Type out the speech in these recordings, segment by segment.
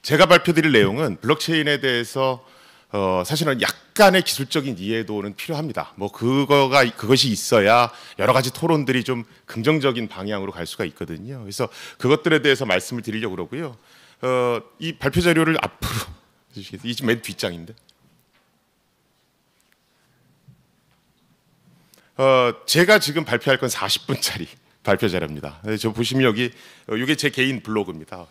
제가 발표드릴 내용은 블록체인에 대해서 사실은 약간의 기술적인 이해도는 필요합니다. 뭐 그것이 있어야 여러 가지 토론들이 좀 긍정적인 방향으로 갈 수가 있거든요. 그래서 그것들에 대해서 말씀을 드리려고 그러고요. 이 발표 자료를 앞으로 주시겠어요? 이 맨 뒷장인데. 제가 지금 발표할 건 40분짜리 발표 자료입니다. 저 보시면 여기 이게 제 개인 블로그입니다.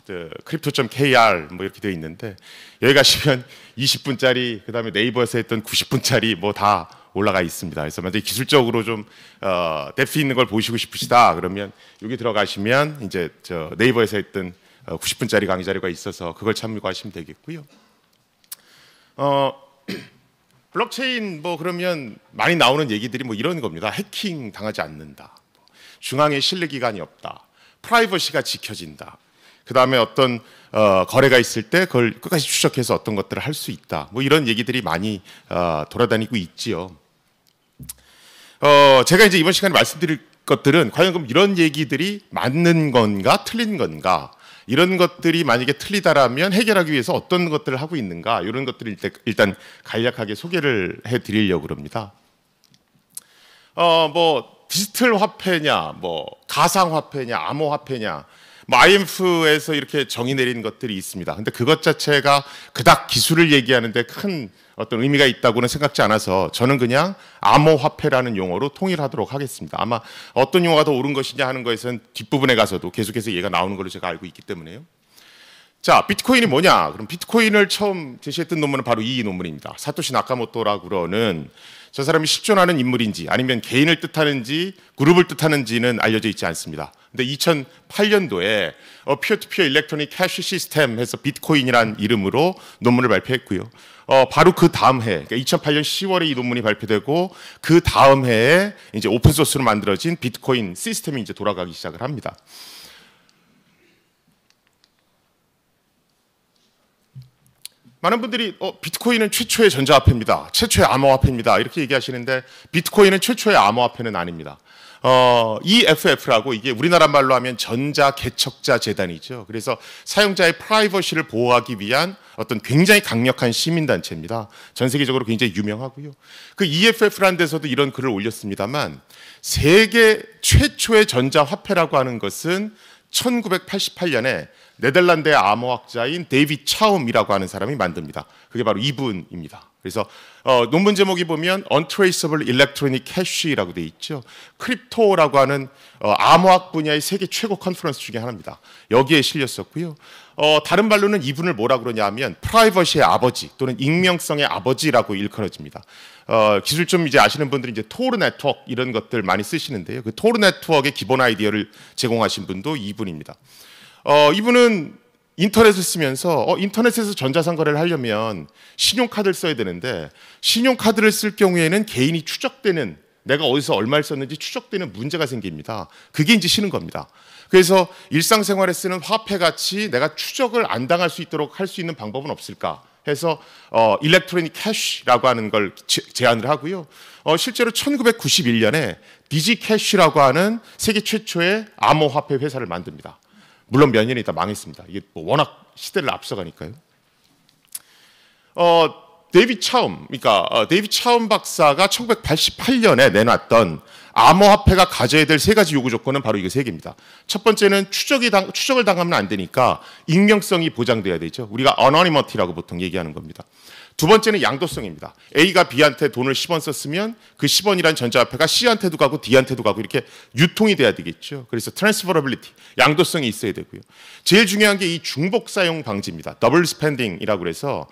crypto.kr 뭐 이렇게 되어 있는데 여기 가시면 20분짜리 그다음에 네이버에서 했던 90분짜리 뭐 다 올라가 있습니다. 그래서 만약에 기술적으로 좀 뎁스 있는 걸 보시고 싶으시다 그러면 여기 들어가시면 이제 저 네이버에서 했던 90분짜리 강의 자료가 있어서 그걸 참고하시면 되겠고요. 블록체인 뭐 그러면 많이 나오는 얘기들이 뭐 이런 겁니다. 해킹 당하지 않는다. 중앙에 신뢰 기관이 없다. 프라이버시가 지켜진다. 그 다음에 어떤 거래가 있을 때 그걸 끝까지 추적해서 어떤 것들을 할 수 있다. 뭐 이런 얘기들이 많이 돌아다니고 있지요. 제가 이제 이번 시간에 말씀드릴 것들은 과연 그럼 이런 얘기들이 맞는 건가 틀린 건가 이런 것들이 만약에 틀리다라면 해결하기 위해서 어떤 것들을 하고 있는가 이런 것들을 일단 간략하게 소개를 해드리려고 합니다. 뭐 디지털 화폐냐, 뭐 가상 화폐냐, 암호 화폐냐, 뭐 IMF에서 이렇게 정의 내린 것들이 있습니다. 근데 그것 자체가 그닥 기술을 얘기하는데 큰 어떤 의미가 있다고는 생각지 않아서 저는 그냥 암호 화폐라는 용어로 통일하도록 하겠습니다. 아마 어떤 용어가 더 옳은 것이냐 하는 것에서는 뒷부분에 가서도 계속해서 얘가 나오는 걸로 제가 알고 있기 때문에요. 자, 비트코인이 뭐냐? 그럼 비트코인을 처음 제시했던 논문은 바로 이 논문입니다. 사토시 나카모토라고 그러는 저 사람이 실존하는 인물인지 아니면 개인을 뜻하는지 그룹을 뜻하는지는 알려져 있지 않습니다. 근데 2008년도에 피어투피어 일렉트로닉 캐시 시스템 해서 비트코인이라는 이름으로 논문을 발표했고요. 바로 그 다음 해, 그러니까 2008년 10월에 이 논문이 발표되고 그 다음 해에 이제 오픈 소스로 만들어진 비트코인 시스템이 이제 돌아가기 시작을 합니다. 많은 분들이 비트코인은 최초의 전자화폐입니다. 최초의 암호화폐입니다. 이렇게 얘기하시는데 비트코인은 최초의 암호화폐는 아닙니다. EFF라고 이게 우리나라 말로 하면 전자개척자 재단이죠. 그래서 사용자의 프라이버시를 보호하기 위한 어떤 굉장히 강력한 시민단체입니다. 전 세계적으로 굉장히 유명하고요. 그 EFF라는 데서도 이런 글을 올렸습니다만 세계 최초의 전자화폐라고 하는 것은 1988년에 네덜란드의 암호학자인 데이비드 차움이라고 하는 사람이 만듭니다. 그게 바로 이분입니다. 그래서 논문 제목이 보면 Untraceable Electronic Cash라고 돼 있죠. 크립토라고 하는 암호학 분야의 세계 최고 컨퍼런스 중에 하나입니다. 여기에 실렸었고요. 다른 말로는 이분을 뭐라 그러냐 하면 프라이버시의 아버지 또는 익명성의 아버지라고 일컬어집니다. 기술 좀 이제 아시는 분들은 이제 토르 네트워크 이런 것들 많이 쓰시는데요. 그 토르 네트워크의 기본 아이디어를 제공하신 분도 이분입니다. 이분은 인터넷을 쓰면서 인터넷에서 전자상거래를 하려면 신용카드를 써야 되는데 신용카드를 쓸 경우에는 개인이 추적되는 내가 어디서 얼마를 썼는지 추적되는 문제가 생깁니다. 그게 이제 싫은 겁니다. 그래서 일상생활에 쓰는 화폐같이 내가 추적을 안 당할 수 있도록 할 수 있는 방법은 없을까 해서 일렉트로닉 캐시라고 하는 걸 제안을 하고요. 실제로 1991년에 디지캐시라고 하는 세계 최초의 암호화폐 회사를 만듭니다. 물론 몇 년이 있다 망했습니다. 이게 뭐 워낙 시대를 앞서가니까요. 데이비드 차움, 그러니까 데이비드 차움 박사가 1988년에 내놨던 암호화폐가 가져야 될 세 가지 요구 조건은 바로 이거 세 개입니다. 첫 번째는 추적을 당하면 안 되니까 익명성이 보장돼야 되죠. 우리가 어너니머티라고 보통 얘기하는 겁니다. 두 번째는 양도성입니다. A가 B한테 돈을 10원 썼으면 그 10원이란 전자화폐가 C한테도 가고 D한테도 가고 이렇게 유통이 돼야 되겠죠. 그래서 트랜스퍼러빌리티, 양도성이 있어야 되고요. 제일 중요한 게 이 중복 사용 방지입니다. 더블 스펜딩이라고 그래서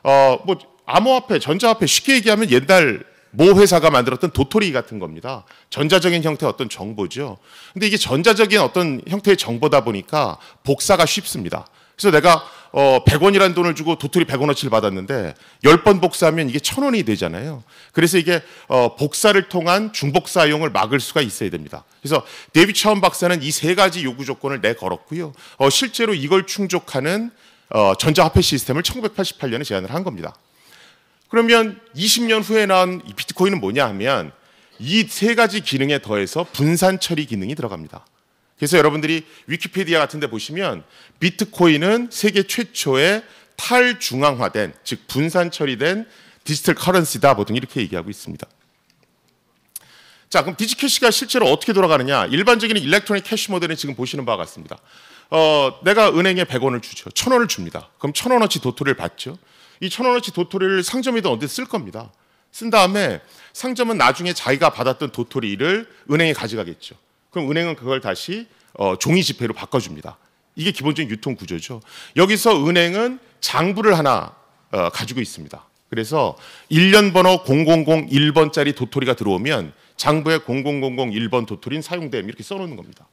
뭐 암호화폐, 전자화폐 쉽게 얘기하면 옛날 모 회사가 만들었던 도토리 같은 겁니다. 전자적인 형태의 어떤 정보죠. 근데 이게 전자적인 어떤 형태의 정보다 보니까 복사가 쉽습니다. 그래서 내가 100원이라는 돈을 주고 도토리 100원어치를 받았는데 10번 복사하면 이게 1000원이 되잖아요. 그래서 이게 복사를 통한 중복 사용을 막을 수가 있어야 됩니다. 그래서 데이비드 차움 박사는 이 세 가지 요구 조건을 내걸었고요. 실제로 이걸 충족하는 전자화폐 시스템을 1988년에 제안을 한 겁니다. 그러면 20년 후에 나온 이 비트코인은 뭐냐 하면 이 세 가지 기능에 더해서 분산 처리 기능이 들어갑니다. 그래서 여러분들이 위키피디아 같은 데 보시면 비트코인은 세계 최초의 탈중앙화된, 즉 분산 처리된 디지털 커런시다 보통 이렇게 얘기하고 있습니다. 자, 그럼 디지캐시가 실제로 어떻게 돌아가느냐? 일반적인 일렉트로닉 캐시 모델은 지금 보시는 바와 같습니다. 내가 은행에 100원을 주죠. 1000원을 줍니다. 그럼 1000원어치 도토리를 받죠. 이 1000원어치 도토리를 상점이든 어디 쓸 겁니다. 쓴 다음에 상점은 나중에 자기가 받았던 도토리를 은행에 가져가겠죠. 그럼 은행은 그걸 다시 종이 지폐로 바꿔줍니다. 이게 기본적인 유통 구조죠. 여기서 은행은 장부를 하나 가지고 있습니다. 그래서 1년 번호 0001번짜리 도토리가 들어오면 장부에 0001번 도토리는 사용됨 이렇게 써놓는 겁니다.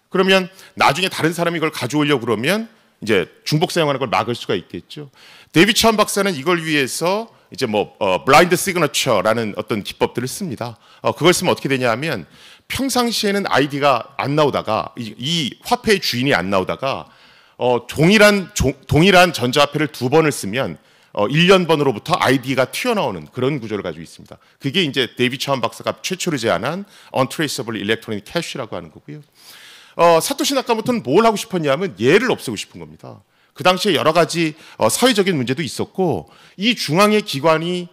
그러면 나중에 다른 사람이 이걸 가져오려고 그러면 이제 중복 사용하는 걸 막을 수가 있겠죠. 데이비드 차원 박사는 이걸 위해서 이제 블라인드 시그너처라는 어떤 기법들을 씁니다. 그걸 쓰면 어떻게 되냐면 평상시에는 아이디가 안 나오다가 이 화폐의 주인이 안 나오다가 동일한 전자화폐를 2번을 쓰면 1년 번으로부터 아이디가 튀어나오는 그런 구조를 가지고 있습니다. 그게 이제 데이비드 차원 박사가 최초로 제안한 Untraceable Electronic Cash라고 하는 거고요. 사토시 나카모토는 뭘 하고 싶었냐면 얘를 없애고 싶은 겁니다. 그 당시에 여러 가지 사회적인 문제도 있었고 이 중앙의 기관이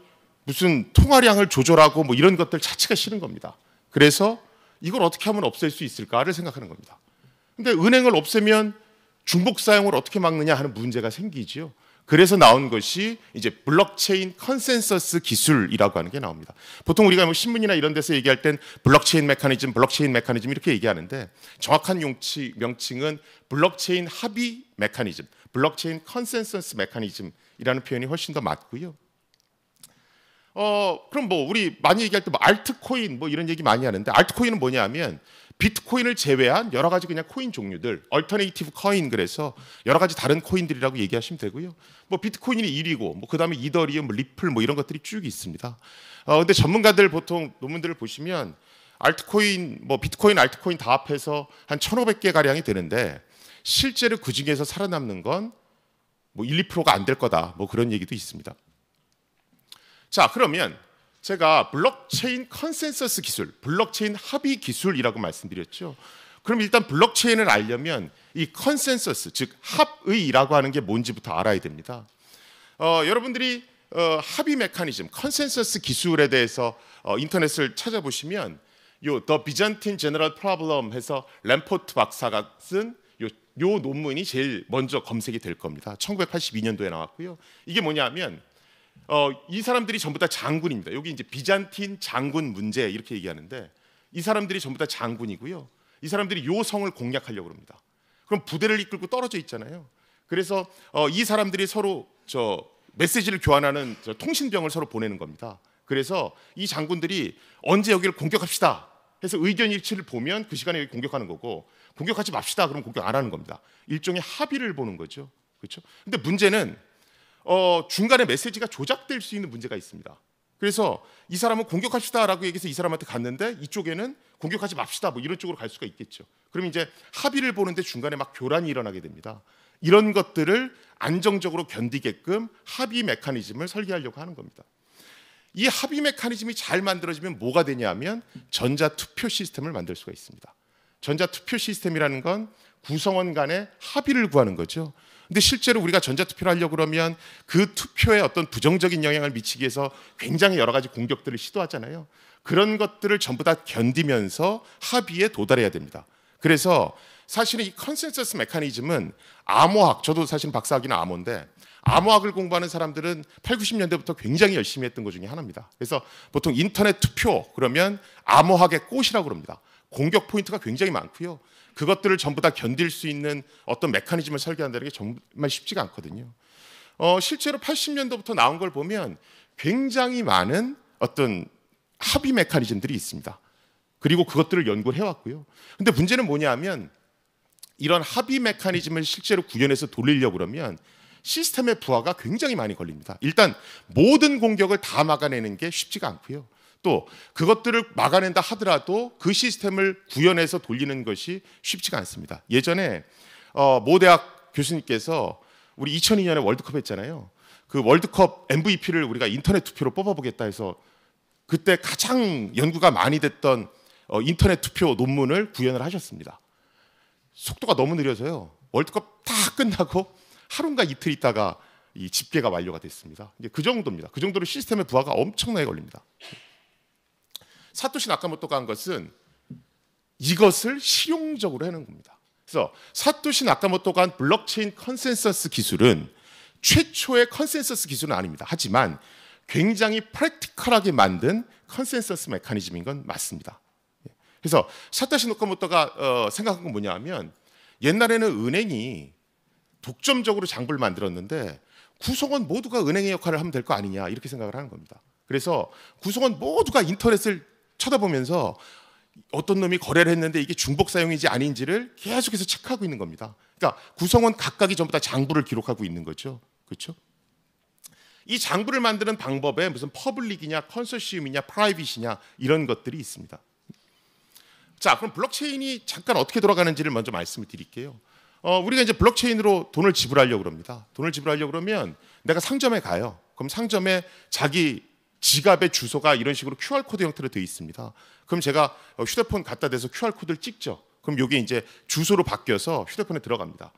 무슨 통화량을 조절하고 뭐 이런 것들 자체가 싫은 겁니다. 그래서 이걸 어떻게 하면 없앨 수 있을까를 생각하는 겁니다. 근데 은행을 없애면 중복 사용을 어떻게 막느냐 하는 문제가 생기지요. 그래서 나온 것이 이제 블록체인 컨센서스 기술이라고 하는 게 나옵니다. 보통 우리가 뭐 신문이나 이런 데서 얘기할 땐 블록체인 메커니즘 이렇게 얘기하는데 정확한 명칭은 블록체인 합의 메커니즘, 블록체인 컨센서스 메커니즘이라는 표현이 훨씬 더 맞고요. 그럼 뭐 우리 많이 얘기할 때 뭐 알트코인 뭐 이런 얘기 많이 하는데 알트코인은 뭐냐면 비트코인을 제외한 여러 가지 그냥 코인 종류들, 얼터네이티브 코인 그래서 여러 가지 다른 코인들이라고 얘기하시면 되고요. 뭐 비트코인이 1위고 뭐 그다음에 이더리움, 리플 뭐 이런 것들이 쭉 있습니다. 근데 전문가들 보통 논문들을 보시면 알트코인 뭐 비트코인, 알트코인 다 합해서 한 1,500개 가량이 되는데 실제로 그 중에서 살아남는 건 뭐 1, 2%가 안 될 거다. 뭐 그런 얘기도 있습니다. 자, 그러면 제가 블록체인 컨센서스 기술, 블록체인 합의 기술이라고 말씀드렸죠. 그럼 일단 블록체인을 알려면 이 컨센서스, 즉 합의라고 하는 게 뭔지부터 알아야 됩니다. 여러분들이 합의 메커니즘, 컨센서스 기술에 대해서 인터넷을 찾아보시면 요 The Byzantine General Problem 해서 램포트 박사가 쓴 요 논문이 제일 먼저 검색이 될 겁니다. 1982년도에 나왔고요. 이게 뭐냐면 이 사람들이 전부 다 장군입니다. 여기 이제 비잔틴 장군 문제 이렇게 얘기하는데 이 사람들이 전부 다 장군이고요. 이 사람들이 요 성을 공략하려고 합니다. 그럼 부대를 이끌고 떨어져 있잖아요. 그래서 이 사람들이 서로 메시지를 교환하는 통신병을 서로 보내는 겁니다. 그래서 이 장군들이 언제 여기를 공격합시다 해서 의견 일치를 보면 그 시간에 여기 공격하는 거고 공격하지 맙시다 그러면 공격 안 하는 겁니다. 일종의 합의를 보는 거죠. 그렇죠? 근데 문제는 중간에 메시지가 조작될 수 있는 문제가 있습니다. 그래서 이 사람은 공격합시다라고 얘기해서 이 사람한테 갔는데 이쪽에는 공격하지 맙시다 뭐 이런 쪽으로 갈 수가 있겠죠. 그럼 이제 합의를 보는데 중간에 막 교란이 일어나게 됩니다. 이런 것들을 안정적으로 견디게끔 합의 메커니즘을 설계하려고 하는 겁니다. 이 합의 메커니즘이 잘 만들어지면 뭐가 되냐면 전자투표 시스템을 만들 수가 있습니다. 전자투표 시스템이라는 건 구성원 간의 합의를 구하는 거죠. 근데 실제로 우리가 전자투표를 하려고 그러면 그 투표에 어떤 부정적인 영향을 미치기 위해서 굉장히 여러 가지 공격들을 시도하잖아요. 그런 것들을 전부 다 견디면서 합의에 도달해야 됩니다. 그래서 사실은 이 컨센서스 메커니즘은 암호학, 저도 사실 박사학위는 암호인데 암호학을 공부하는 사람들은 8, 90년대부터 굉장히 열심히 했던 것 중에 하나입니다. 그래서 보통 인터넷 투표 그러면 암호학의 꽃이라고 그럽니다. 공격 포인트가 굉장히 많고요. 그것들을 전부 다 견딜 수 있는 어떤 메커니즘을 설계한다는 게 정말 쉽지가 않거든요. 실제로 80년도부터 나온 걸 보면 굉장히 많은 어떤 합의 메커니즘들이 있습니다. 그리고 그것들을 연구를 해왔고요. 근데 문제는 뭐냐면 이런 합의 메커니즘을 실제로 구현해서 돌리려고 그러면 시스템의 부하가 굉장히 많이 걸립니다. 일단 모든 공격을 다 막아내는 게 쉽지가 않고요. 또 그것들을 막아낸다 하더라도 그 시스템을 구현해서 돌리는 것이 쉽지가 않습니다. 예전에 모 대학 교수님께서 우리 2002년에 월드컵 했잖아요. 그 월드컵 MVP를 우리가 인터넷 투표로 뽑아보겠다 해서 그때 가장 연구가 많이 됐던 인터넷 투표 논문을 구현을 하셨습니다. 속도가 너무 느려서요. 월드컵 다 끝나고 하루인가 이틀 있다가 이 집계가 완료가 됐습니다. 이제 그 정도입니다. 그 정도로 시스템의 부하가 엄청나게 걸립니다. 사토시 나카모토가 한 것은 이것을 실용적으로 해놓은 겁니다. 그래서 사토시 나카모토가 한 블록체인 컨센서스 기술은 최초의 컨센서스 기술은 아닙니다. 하지만 굉장히 프랙티컬하게 만든 컨센서스 메커니즘인 건 맞습니다. 그래서 사토시 나카모토가 생각한 건 뭐냐면 옛날에는 은행이 독점적으로 장부를 만들었는데 구성원 모두가 은행의 역할을 하면 될 거 아니냐 이렇게 생각을 하는 겁니다. 그래서 구성원 모두가 인터넷을 쳐다보면서 어떤 놈이 거래를 했는데 이게 중복 사용인지 아닌지를 계속해서 체크하고 있는 겁니다. 그러니까 구성원 각각이 전부 다 장부를 기록하고 있는 거죠. 그렇죠? 이 장부를 만드는 방법에 무슨 퍼블릭이냐, 컨소시엄이냐, 프라이빗이냐 이런 것들이 있습니다. 자, 그럼 블록체인이 잠깐 어떻게 돌아가는지를 먼저 말씀을 드릴게요. 우리가 이제 블록체인으로 돈을 지불하려고 그럽니다. 돈을 지불하려고 그러면 내가 상점에 가요. 그럼 상점에 자기 지갑의 주소가 이런 식으로 QR코드 형태로 되어 있습니다. 그럼 제가 휴대폰 갖다 대서 QR코드를 찍죠. 그럼 이게 이제 주소로 바뀌어서 휴대폰에 들어갑니다.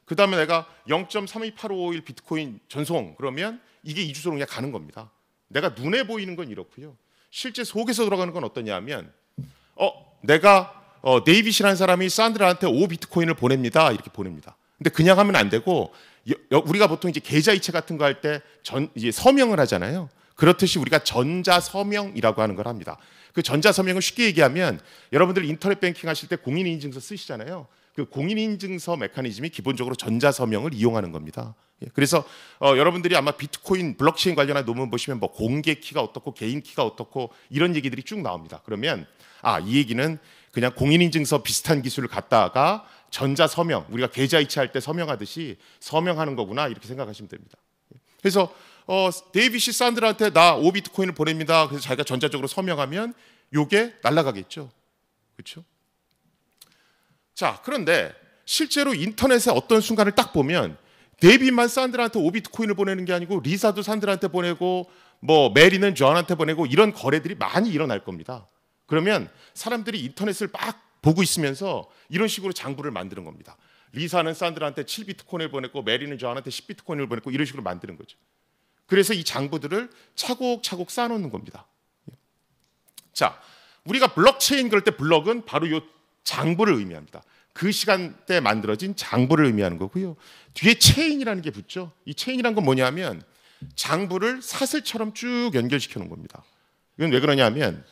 그 다음에 내가 0.328551 비트코인 전송 그러면 이게 이 주소로 그냥 가는 겁니다. 내가 눈에 보이는 건 이렇고요. 실제 속에서 돌아가는 건 어떠냐면 내가 데이빗이라는 사람이 산드라한테 5비트코인을 보냅니다. 이렇게 보냅니다. 근데 그냥 하면 안 되고 우리가 보통 이제 계좌이체 같은 거 할 때 이제 서명을 하잖아요. 그렇듯이 우리가 전자서명이라고 하는 걸 합니다. 그 전자서명은 쉽게 얘기하면 여러분들 인터넷 뱅킹 하실 때 공인인증서 쓰시잖아요. 그 공인인증서 메커니즘이 기본적으로 전자서명을 이용하는 겁니다. 그래서 여러분들이 아마 비트코인 블록체인 관련한 논문 보시면 뭐 공개 키가 어떻고 개인 키가 어떻고 이런 얘기들이 쭉 나옵니다. 그러면 이 얘기는 그냥 공인인증서 비슷한 기술을 갖다가 전자서명, 우리가 계좌이체할 때 서명하듯이 서명하는 거구나 이렇게 생각하시면 됩니다. 그래서 데이빗이 산드라한테 나 5비트코인을 보냅니다. 그래서 자기가 전자적으로 서명하면 요게 날아가겠죠. 그렇죠? 자, 그런데 실제로 인터넷에 어떤 순간을 딱 보면 데이빗만 산드라한테 5비트코인을 보내는 게 아니고 리사도 산드라한테 보내고 뭐 메리는 존한테 보내고 이런 거래들이 많이 일어날 겁니다. 그러면 사람들이 인터넷을 막 보고 있으면서 이런 식으로 장부를 만드는 겁니다. 리사는 산드라한테 7비트코인을 보냈고 메리는 존한테 10비트코인을 보냈고 이런 식으로 만드는 거죠. 그래서 이 장부들을 차곡차곡 쌓아놓는 겁니다. 자, 우리가 블록체인 그럴 때 블록은 바로 이 장부를 의미합니다. 그 시간대에 만들어진 장부를 의미하는 거고요. 뒤에 체인이라는 게 붙죠. 이 체인이라는 건 뭐냐면 장부를 사슬처럼 쭉 연결시켜 놓은 겁니다. 이건 왜 그러냐면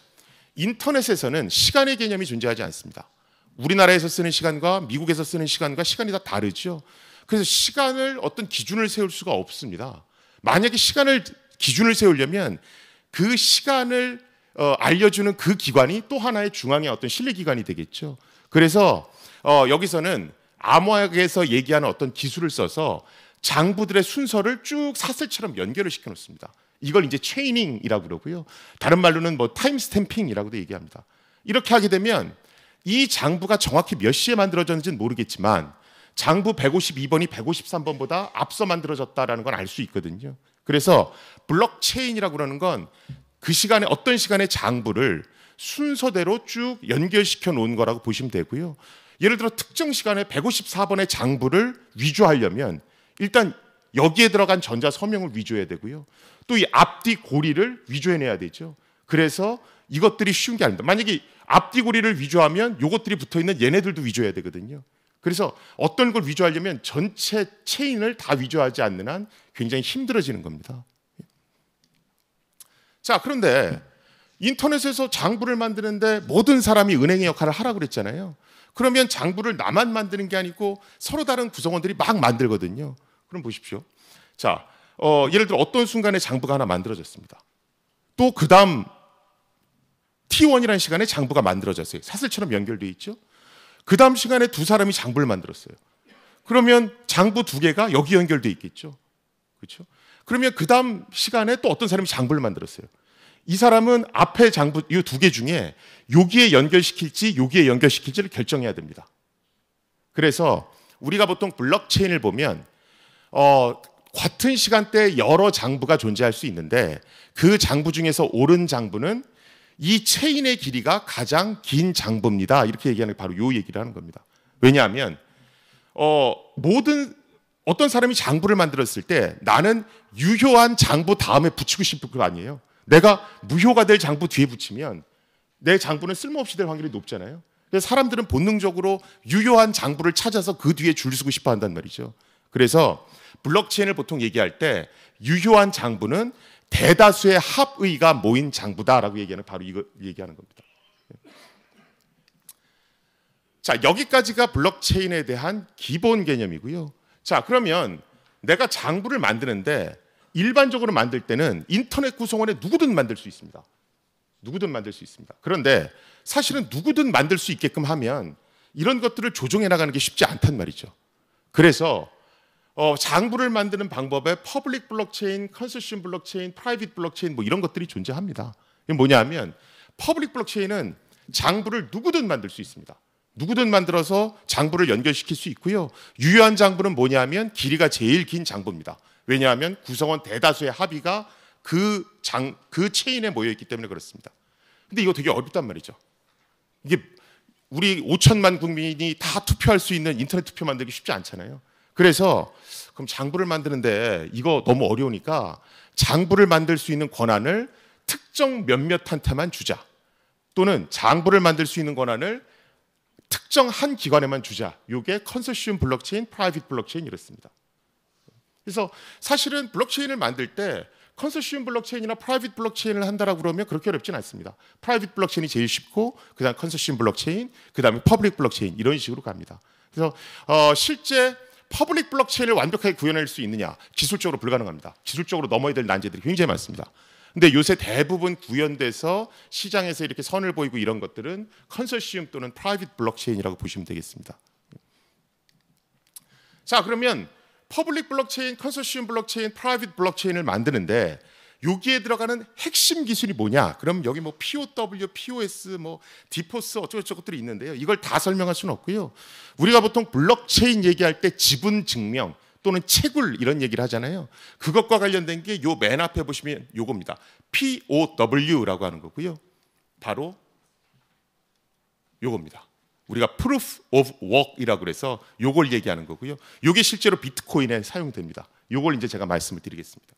인터넷에서는 시간의 개념이 존재하지 않습니다. 우리나라에서 쓰는 시간과 미국에서 쓰는 시간과 시간이 다 다르죠. 그래서 시간을 어떤 기준을 세울 수가 없습니다. 만약에 기준을 세우려면 그 시간을 알려주는 그 기관이 또 하나의 중앙의 어떤 신뢰기관이 되겠죠. 그래서 여기서는 암호학에서 얘기하는 어떤 기술을 써서 장부들의 순서를 쭉 사슬처럼 연결을 시켜 놓습니다. 이걸 이제 체이닝이라고 그러고요. 다른 말로는 뭐 타임 스탬핑이라고도 얘기합니다. 이렇게 하게 되면 이 장부가 정확히 몇 시에 만들어졌는지는 모르겠지만 장부 152번이 153번보다 앞서 만들어졌다라는 건 알 수 있거든요. 그래서 블록체인이라고 그러는 건 그 시간에 어떤 시간의 장부를 순서대로 쭉 연결시켜 놓은 거라고 보시면 되고요. 예를 들어 특정 시간에 154번의 장부를 위조하려면 일단 여기에 들어간 전자 서명을 위조해야 되고요. 또 이 앞뒤 고리를 위조해내야 되죠. 그래서 이것들이 쉬운 게 아닙니다. 만약에 앞뒤 고리를 위조하면 이것들이 붙어있는 얘네들도 위조해야 되거든요. 그래서 어떤 걸 위조하려면 전체 체인을 다 위조하지 않는 한 굉장히 힘들어지는 겁니다. 자, 그런데 인터넷에서 장부를 만드는데 모든 사람이 은행의 역할을 하라고 그랬잖아요. 그러면 장부를 나만 만드는 게 아니고 서로 다른 구성원들이 막 만들거든요. 그럼 보십시오. 자, 예를 들어 어떤 순간에 장부가 하나 만들어졌습니다. 또 그 다음 T1이라는 시간에 장부가 만들어졌어요. 사슬처럼 연결되어 있죠. 그 다음 시간에 두 사람이 장부를 만들었어요. 그러면 장부 두 개가 여기 연결되어 있겠죠. 그렇죠? 그러면 그 다음 시간에 또 어떤 사람이 장부를 만들었어요. 이 사람은 앞에 장부 이 두 개 중에 여기에 연결시킬지 여기에 연결시킬지를 결정해야 됩니다. 그래서 우리가 보통 블록체인을 보면 같은 시간대에 여러 장부가 존재할 수 있는데 그 장부 중에서 옳은 장부는 이 체인의 길이가 가장 긴 장부입니다. 이렇게 얘기하는 게 바로 이 얘기를 하는 겁니다. 왜냐하면 어떤 사람이 장부를 만들었을 때 나는 유효한 장부 다음에 붙이고 싶을 거 아니에요. 내가 무효가 될 장부 뒤에 붙이면 내 장부는 쓸모없이 될 확률이 높잖아요. 그래서 사람들은 본능적으로 유효한 장부를 찾아서 그 뒤에 줄 서고 싶어 한단 말이죠. 그래서 블록체인을 보통 얘기할 때 유효한 장부는 대다수의 합의가 모인 장부다라고 얘기하는, 바로 이거 얘기하는 겁니다. 자, 여기까지가 블록체인에 대한 기본 개념이고요. 자, 그러면 내가 장부를 만드는데 일반적으로 만들 때는 인터넷 구성원에 누구든 만들 수 있습니다. 누구든 만들 수 있습니다. 그런데 사실은 누구든 만들 수 있게끔 하면 이런 것들을 조정해 나가는 게 쉽지 않단 말이죠. 그래서 장부를 만드는 방법에 퍼블릭 블록체인, 컨소시엄 블록체인, 프라이빗 블록체인 뭐 이런 것들이 존재합니다. 이게 뭐냐면 퍼블릭 블록체인은 장부를 누구든 만들 수 있습니다. 누구든 만들어서 장부를 연결시킬 수 있고요. 유효한 장부는 뭐냐면 길이가 제일 긴 장부입니다. 왜냐하면 구성원 대다수의 합의가 그 체인에 모여있기 때문에 그렇습니다. 근데 이거 되게 어렵단 말이죠. 이게 우리 5천만 국민이 다 투표할 수 있는 인터넷 투표 만들기 쉽지 않잖아요. 그래서 그럼 장부를 만드는데 이거 너무 어려우니까 장부를 만들 수 있는 권한을 특정 몇몇한테만 주자. 또는 장부를 만들 수 있는 권한을 특정 한 기관에만 주자. 이게 컨소시엄 블록체인, 프라이빗 블록체인 이렇습니다. 그래서 사실은 블록체인을 만들 때 컨소시엄 블록체인이나 프라이빗 블록체인을 한다라고 그러면 그렇게 어렵진 않습니다. 프라이빗 블록체인이 제일 쉽고 그다음 컨소시엄 블록체인, 그다음에 퍼블릭 블록체인 이런 식으로 갑니다. 그래서 실제 퍼블릭 블록체인을 완벽하게 구현할 수 있느냐? 기술적으로 불가능합니다. 기술적으로 넘어야 될 난제들이 굉장히 많습니다. 근데 요새 대부분 구현돼서 시장에서 이렇게 선을 보이고 이런 것들은 컨소시엄 또는 프라이빗 블록체인이라고 보시면 되겠습니다. 자, 그러면 퍼블릭 블록체인, 컨소시엄 블록체인, 프라이빗 블록체인을 만드는데 여기에 들어가는 핵심 기술이 뭐냐? 그럼 여기 뭐 POW, POS, 뭐 디포스 어쩌고저쩌고 것들이 있는데요. 이걸 다 설명할 수는 없고요. 우리가 보통 블록체인 얘기할 때 지분 증명 또는 채굴 이런 얘기를 하잖아요. 그것과 관련된 게 요 맨 앞에 보시면 요겁니다. POW라고 하는 거고요. 바로 요겁니다. 우리가 Proof of Work이라고 그래서 요걸 얘기하는 거고요. 요게 실제로 비트코인에 사용됩니다. 요걸 이제 제가 말씀을 드리겠습니다.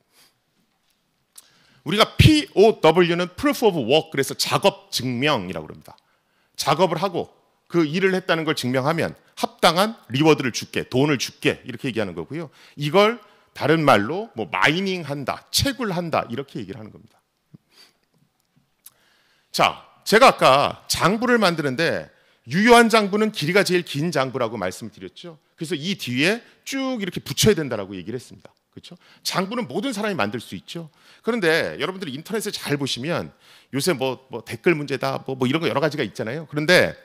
우리가 POW는 Proof of Work, 그래서 작업 증명이라고 합니다. 작업을 하고 그 일을 했다는 걸 증명하면 합당한 리워드를 줄게, 돈을 줄게 이렇게 얘기하는 거고요. 이걸 다른 말로 뭐 마이닝한다, 채굴한다 이렇게 얘기를 하는 겁니다. 자, 제가 아까 장부를 만드는데 유효한 장부는 길이가 제일 긴 장부라고 말씀드렸죠. 그래서 이 뒤에 쭉 이렇게 붙여야 된다라고 얘기를 했습니다. 그렇죠? 장부는 모든 사람이 만들 수 있죠. 그런데 여러분들이 인터넷에 잘 보시면 요새 뭐 댓글 문제다, 뭐 이런 거 여러 가지가 있잖아요. 그런데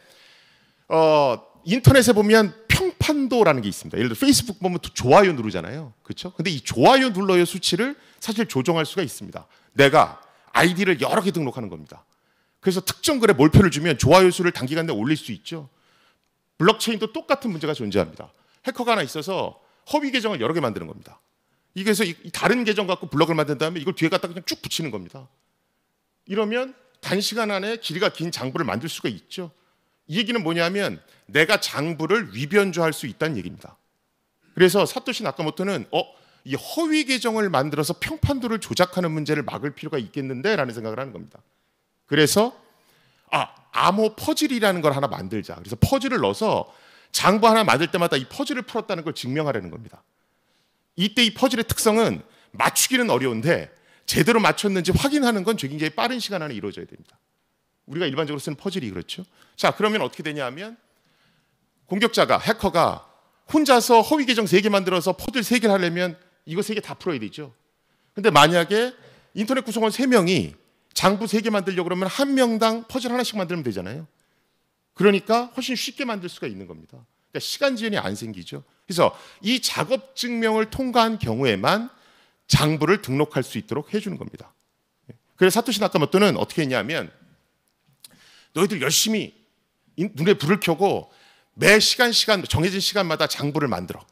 인터넷에 보면 평판도라는 게 있습니다. 예를 들어 페이스북 보면 좋아요 누르잖아요. 그렇죠? 근데 이 좋아요 눌러요 수치를 사실 조정할 수가 있습니다. 내가 아이디를 여러 개 등록하는 겁니다. 그래서 특정 글에 몰표를 주면 좋아요 수를 단기간 내에 올릴 수 있죠. 블록체인도 똑같은 문제가 존재합니다. 해커가 하나 있어서 허위 계정을 여러 개 만드는 겁니다. 이게서 다른 계정 갖고 블록을 만든 다음에 이걸 뒤에 갖다 그냥 쭉 붙이는 겁니다. 이러면 단시간 안에 길이가 긴 장부를 만들 수가 있죠. 이 얘기는 뭐냐면 내가 장부를 위변조할 수 있다는 얘기입니다. 그래서 사토시 나카모토는 이 허위 계정을 만들어서 평판도를 조작하는 문제를 막을 필요가 있겠는데 라는 생각을 하는 겁니다. 그래서 암호 퍼즐이라는 걸 하나 만들자. 그래서 퍼즐을 넣어서 장부 하나 만들 때마다 이 퍼즐을 풀었다는 걸 증명하려는 겁니다. 이때 이 퍼즐의 특성은 맞추기는 어려운데 제대로 맞췄는지 확인하는 건 굉장히 빠른 시간 안에 이루어져야 됩니다. 우리가 일반적으로 쓰는 퍼즐이 그렇죠. 자, 그러면 어떻게 되냐 하면 공격자가, 해커가 혼자서 허위 계정 3개 만들어서 퍼즐 3개를 하려면 이거 3개 다 풀어야 되죠. 근데 만약에 인터넷 구성원 3명이 장부 3개 만들려고 그러면 한 명당 퍼즐 하나씩 만들면 되잖아요. 그러니까 훨씬 쉽게 만들 수가 있는 겁니다. 그러니까 시간 지연이 안 생기죠. 그래서 이 작업 증명을 통과한 경우에만 장부를 등록할 수 있도록 해주는 겁니다. 그래서 사토시 나카모토는 어떻게 했냐면 너희들 열심히 눈에 불을 켜고 매 시간 정해진 시간마다 장부를 만들어.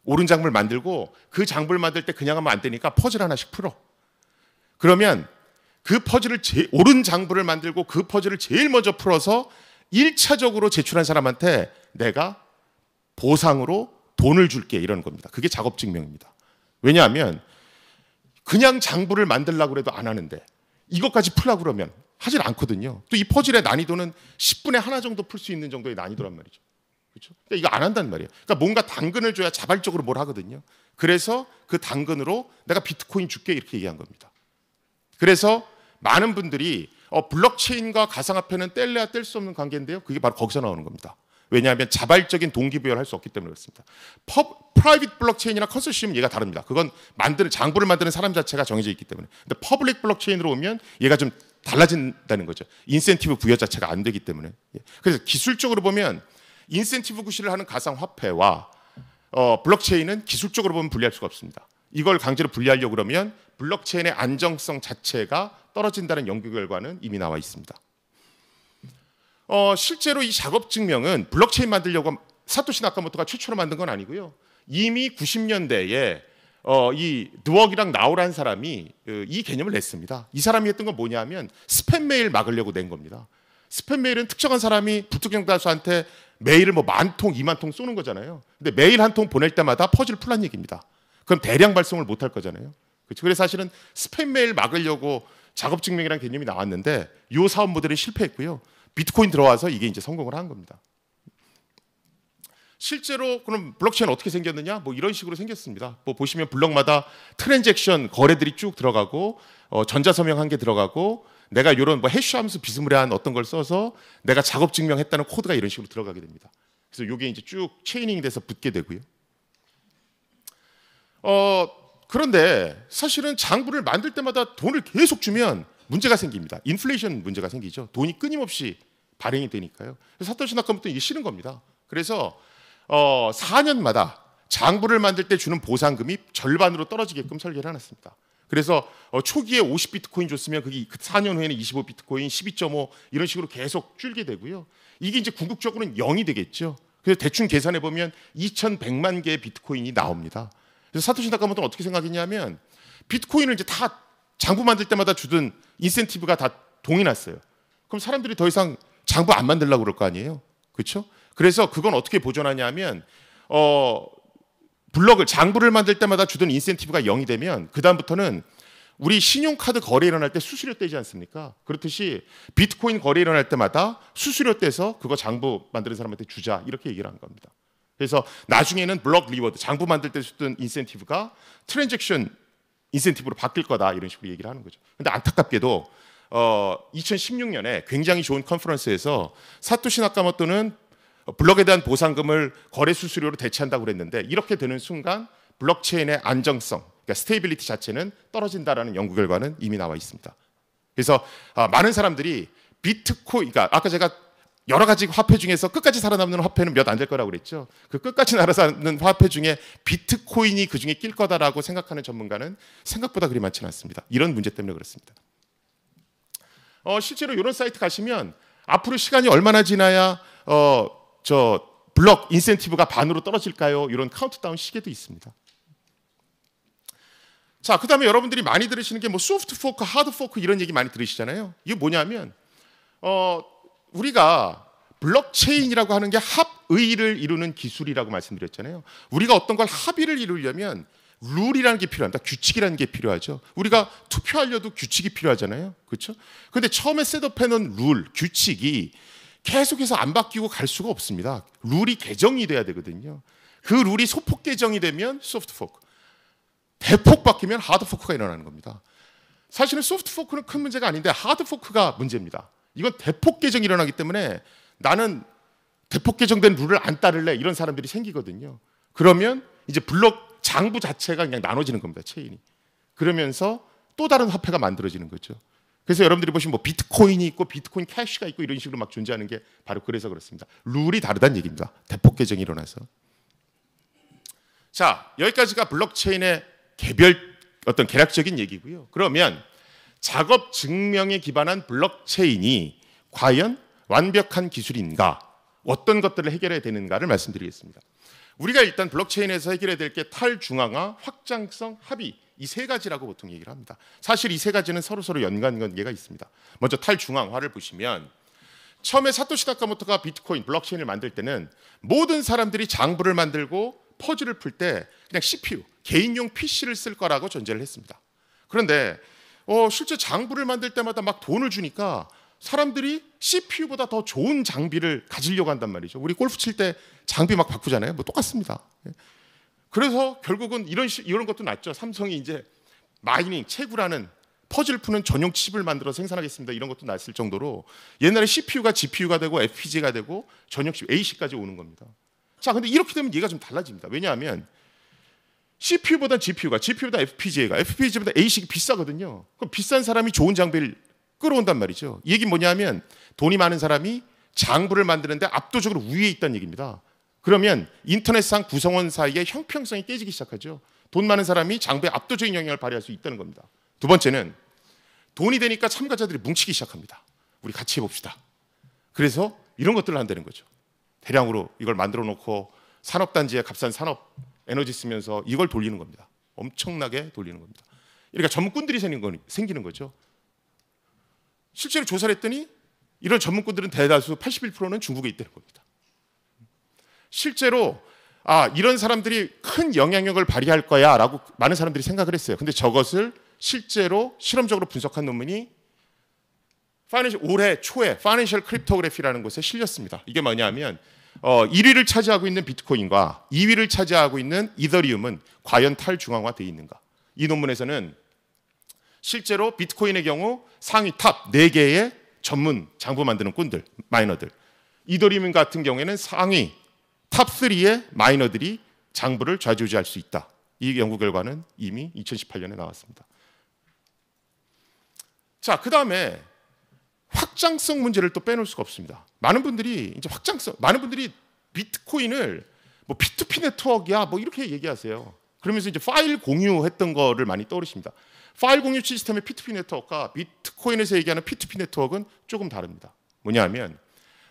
옳은 장부를 만들고 그 장부를 만들 때 그냥 하면 안 되니까 퍼즐 하나씩 풀어. 그러면 그 퍼즐을 옳은 장부를 만들고 그 퍼즐을 제일 먼저 풀어서 1차적으로 제출한 사람한테 내가 보상으로 돈을 줄게 이런 겁니다. 그게 작업 증명입니다. 왜냐하면 그냥 장부를 만들려고 해도 안 하는데 이것까지 풀려고 그러면 하질 않거든요. 또 이 퍼즐의 난이도는 10분의 하나 정도 풀 수 있는 정도의 난이도란 말이죠. 그렇죠? 그러니까 이거 안 한단 말이에요. 그러니까 뭔가 당근을 줘야 자발적으로 뭘 하거든요. 그래서 그 당근으로 내가 비트코인 줄게 이렇게 얘기한 겁니다. 그래서 많은 분들이 블록체인과 가상화폐는 뗄래야 뗄 수 없는 관계인데요. 그게 바로 거기서 나오는 겁니다. 왜냐하면 자발적인 동기부여를 할 수 없기 때문에 그렇습니다. 프라이빗 블록체인이나 컨소시엄은 얘가 다릅니다. 그건 장부를 만드는 사람 자체가 정해져 있기 때문에. 근데 퍼블릭 블록체인으로 오면 얘가 좀 달라진다는 거죠. 인센티브 부여 자체가 안 되기 때문에. 그래서 기술적으로 보면 인센티브 구실을 하는 가상화폐와 블록체인은 기술적으로 보면 분리할 수가 없습니다. 이걸 강제로 분리하려고 그러면 블록체인의 안정성 자체가 떨어진다는 연구 결과는 이미 나와 있습니다. 실제로 이 작업 증명은 블록체인 만들려고 사토시 나카모토가 최초로 만든 건 아니고요. 이미 90년대에 이 드웍이랑 나우라는 사람이 이 개념을 냈습니다. 이 사람이 했던 건 뭐냐면 스팸 메일 막으려고 낸 겁니다. 스팸 메일은 특정한 사람이 불특정 다수한테 메일을 뭐 10,000통, 20,000통 쏘는 거잖아요. 근데 메일 한 통 보낼 때마다 퍼즐을 풀란 얘기입니다. 그럼 대량 발송을 못 할 거잖아요. 그렇죠? 그래서 사실은 스팸 메일 막으려고 작업 증명이라는 개념이 나왔는데 이 사업 모델은 실패했고요. 비트코인 들어와서 이게 이제 성공을 한 겁니다. 실제로 그럼 블록체인 어떻게 생겼느냐? 뭐 이런 식으로 생겼습니다. 뭐 보시면 블록마다 트랜잭션 거래들이 쭉 들어가고 전자서명 한 개 들어가고 내가 이런 뭐 해시함수 비스무리한 어떤 걸 써서 내가 작업 증명했다는 코드가 이런 식으로 들어가게 됩니다. 그래서 이게 이제 쭉 체이닝이 돼서 붙게 되고요. 그런데 사실은 장부를 만들 때마다 돈을 계속 주면 문제가 생깁니다. 인플레이션 문제가 생기죠. 돈이 끊임없이 발행이 되니까요. 그래서 사토시 나카모토는 이게 싫은 겁니다. 그래서 4년마다 장부를 만들 때 주는 보상금이 절반으로 떨어지게끔 설계를 해놨습니다. 그래서 초기에 50비트코인 줬으면 그게 4년 후에는 25비트코인, 12.5 이런 식으로 계속 줄게 되고요. 이게 이제 궁극적으로는 0이 되겠죠. 그래서 대충 계산해 보면 2,100만 개의 비트코인이 나옵니다. 그래서 사토시 나카모토는 어떻게 생각했냐면 비트코인을 이제 다 장부 만들 때마다 주던 인센티브가 다 동이 났어요. 그럼 사람들이 더 이상 장부 안 만들려고 그럴 거 아니에요. 그렇죠? 그래서 그건 어떻게 보존하냐면 장부를 만들 때마다 주던 인센티브가 0이 되면 그다음부터는 우리 신용카드 거래 일어날 때 수수료 떼지 않습니까? 그렇듯이 비트코인 거래 일어날 때마다 수수료 떼서 그거 장부 만드는 사람한테 주자 이렇게 얘기를 한 겁니다. 그래서 나중에는 블록 리워드, 장부 만들 때 주던 인센티브가 트랜잭션 인센티브로 바뀔 거다 이런 식으로 얘기를 하는 거죠. 근데 안타깝게도 2016년에 굉장히 좋은 컨퍼런스에서 사토시 나카모토는 블록에 대한 보상금을 거래 수수료로 대체한다고 그랬는데 이렇게 되는 순간 블록체인의 안정성, 그러니까 스테이빌리티 자체는 떨어진다라는 연구 결과는 이미 나와 있습니다. 그래서 많은 사람들이 비트코인, 그러니까 아까 제가 여러 가지 화폐 중에서 끝까지 살아남는 화폐는 몇 안 될 거라고 그랬죠. 그 끝까지 살아남는 화폐 중에 비트코인이 그 중에 낄 거다라고 생각하는 전문가는 생각보다 그리 많지는 않습니다. 이런 문제 때문에 그렇습니다. 실제로 이런 사이트 가시면 앞으로 시간이 얼마나 지나야 블록 인센티브가 반으로 떨어질까요? 이런 카운트다운 시계도 있습니다. 자, 그다음에 여러분들이 많이 들으시는 게 뭐 소프트 포크, 하드 포크 이런 얘기 많이 들으시잖아요. 이게 뭐냐면 우리가 블록체인이라고 하는 게 합의를 이루는 기술이라고 말씀드렸잖아요. 우리가 어떤 걸 합의를 이루려면 룰이라는 게 필요합니다. 규칙이라는 게 필요하죠. 우리가 투표하려도 규칙이 필요하잖아요. 그렇죠? 그런데 처음에 셋업해놓은 룰, 규칙이 계속해서 안 바뀌고 갈 수가 없습니다. 룰이 개정이 돼야 되거든요. 그 룰이 소폭 개정이 되면 소프트 포크, 대폭 바뀌면 하드 포크가 일어나는 겁니다. 사실은 소프트 포크는 큰 문제가 아닌데 하드 포크가 문제입니다. 이건 대폭 개정이 일어나기 때문에 나는 대폭 개정된 룰을 안 따를래 이런 사람들이 생기거든요. 그러면 이제 블록 장부 자체가 그냥 나눠지는 겁니다. 체인이. 그러면서 또 다른 화폐가 만들어지는 거죠. 그래서 여러분들이 보시면 뭐 비트코인이 있고 비트코인 캐시가 있고 이런 식으로 막 존재하는 게 바로 그래서 그렇습니다. 룰이 다르다는 얘기입니다. 대폭 개정이 일어나서. 자, 여기까지가 블록체인의 어떤 개략적인 얘기고요. 그러면 작업 증명에 기반한 블록체인이 과연 완벽한 기술인가? 어떤 것들을 해결해야 되는가를 말씀드리겠습니다. 우리가 일단 블록체인에서 해결해야 될 게 탈중앙화, 확장성, 합의 이 세 가지라고 보통 얘기를 합니다. 사실 이 세 가지는 서로 연관관계가 있습니다. 먼저 탈중앙화를 보시면 처음에 사토시 나카모토가 비트코인, 블록체인을 만들 때는 모든 사람들이 장부를 만들고 퍼즐을 풀 때 그냥 CPU, 개인용 PC를 쓸 거라고 전제를 했습니다. 그런데 실제 장부를 만들 때마다 막 돈을 주니까 사람들이 CPU보다 더 좋은 장비를 가지려고 한단 말이죠. 우리 골프 칠 때 장비 막 바꾸잖아요. 뭐 똑같습니다. 그래서 결국은 이런 것도 났죠. 삼성이 이제 마이닝, 채굴하는 퍼즐 푸는 전용 칩을 만들어 생산하겠습니다. 이런 것도 났을 정도로 옛날에 CPU가 GPU가 되고 FPGA가 되고 전용 칩 AC까지 오는 겁니다. 자, 근데 이렇게 되면 얘가 좀 달라집니다. 왜냐하면 CPU보다 GPU가, GPU보다 FPGA가, FPGA보다 AC가 비싸거든요. 그럼 비싼 사람이 좋은 장비를 끌어온단 말이죠. 이 얘기는 뭐냐면 돈이 많은 사람이 장부를 만드는데 압도적으로 우위에 있다는 얘기입니다. 그러면 인터넷상 구성원 사이의 형평성이 깨지기 시작하죠. 돈 많은 사람이 장부에 압도적인 영향을 발휘할 수 있다는 겁니다. 두 번째는 돈이 되니까 참가자들이 뭉치기 시작합니다. 우리 같이 해봅시다. 그래서 이런 것들을 한다는 거죠. 대량으로 이걸 만들어 놓고 산업단지에 값싼 산업 에너지 쓰면서 이걸 돌리는 겁니다. 엄청나게 돌리는 겁니다. 그러니까 전문꾼들이 생기는 거죠. 실제로 조사를 했더니 이런 전문꾼들은 대다수 81%는 중국에 있다는 겁니다. 실제로 이런 사람들이 큰 영향력을 발휘할 거야 라고 많은 사람들이 생각을 했어요. 근데 저것을 실제로 실험적으로 분석한 논문이 올해 초에 파이낸셜 크립토그래피라는 곳에 실렸습니다. 이게 뭐냐면 1위를 차지하고 있는 비트코인과 2위를 차지하고 있는 이더리움은 과연 탈중앙화되어 있는가. 이 논문에서는 실제로 비트코인의 경우 상위 탑 4개의 전문 장부 만드는 꾼들, 마이너들, 이더리움 같은 경우에는 상위 탑 3의 마이너들이 장부를 좌지우지할 수 있다. 이 연구 결과는 이미 2018년에 나왔습니다. 자, 그 다음에 확장성 문제를 또 빼놓을 수가 없습니다. 많은 분들이 비트코인을 뭐 P2P 네트워크야 뭐 이렇게 얘기하세요. 그러면서 이제 파일 공유했던 거를 많이 떠오르십니다. 파일 공유 시스템의 P2P 네트워크가 비트코인에서 얘기하는 P2P 네트워크는 조금 다릅니다. 뭐냐면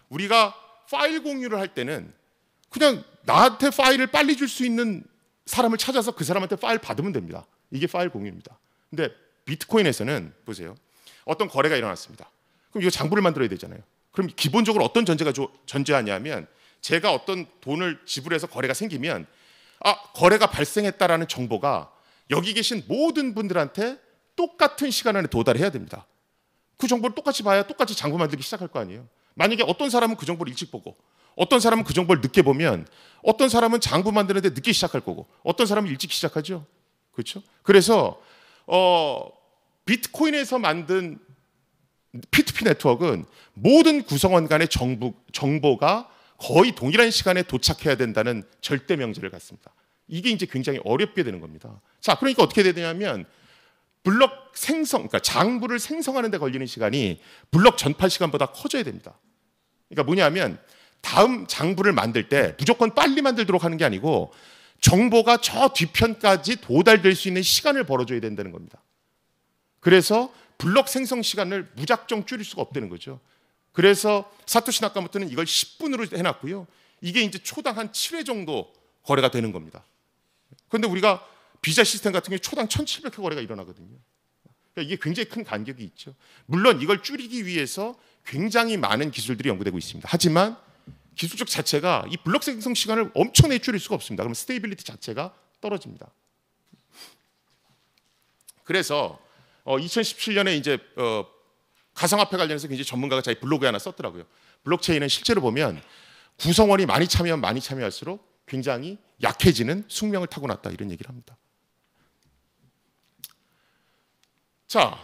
우리가 파일 공유를 할 때는 그냥 나한테 파일을 빨리 줄 수 있는 사람을 찾아서 그 사람한테 파일 받으면 됩니다. 이게 파일 공유입니다. 근데 비트코인에서는 보세요. 어떤 거래가 일어났습니다. 그럼 이거 장부를 만들어야 되잖아요. 그럼 기본적으로 어떤 전제가 전제하냐면 제가 어떤 돈을 지불해서 거래가 생기면 거래가 발생했다라는 정보가 여기 계신 모든 분들한테 똑같은 시간 안에 도달해야 됩니다. 그 정보를 똑같이 봐야 똑같이 장부 만들기 시작할 거 아니에요. 만약에 어떤 사람은 그 정보를 일찍 보고 어떤 사람은 그 정보를 늦게 보면 어떤 사람은 장부 만드는데 늦게 시작할 거고 어떤 사람은 일찍 시작하죠. 그렇죠? 그래서 비트코인에서 만든 P2P 네트워크는 모든 구성원 간의 정보가 거의 동일한 시간에 도착해야 된다는 절대 명제를 갖습니다. 이게 이제 굉장히 어렵게 되는 겁니다. 자, 그러니까 어떻게 되냐면 블록 생성, 그러니까 장부를 생성하는 데 걸리는 시간이 블록 전파 시간보다 커져야 됩니다. 그러니까 뭐냐면 다음 장부를 만들 때 무조건 빨리 만들도록 하는 게 아니고 정보가 저 뒤편까지 도달될 수 있는 시간을 벌어줘야 된다는 겁니다. 그래서 블록 생성 시간을 무작정 줄일 수가 없다는 거죠. 그래서 사토시 나카모토는 이걸 10분으로 해놨고요. 이게 이제 초당 한 7회 정도 거래가 되는 겁니다. 그런데 우리가 비자 시스템 같은 경우에 초당 1700회 거래가 일어나거든요. 그러니까 이게 굉장히 큰 간격이 있죠. 물론 이걸 줄이기 위해서 굉장히 많은 기술들이 연구되고 있습니다. 하지만 기술적 자체가 이 블록 생성 시간을 엄청나게 줄일 수가 없습니다. 그럼 스테이빌리티 자체가 떨어집니다. 그래서 2017년에 이제 가상화폐 관련해서 굉장히 전문가가 자기 블로그에 하나 썼더라고요. 블록체인은 실제로 보면 구성원이 많이 참여하면 많이 참여할수록 굉장히 약해지는 숙명을 타고났다 이런 얘기를 합니다. 자,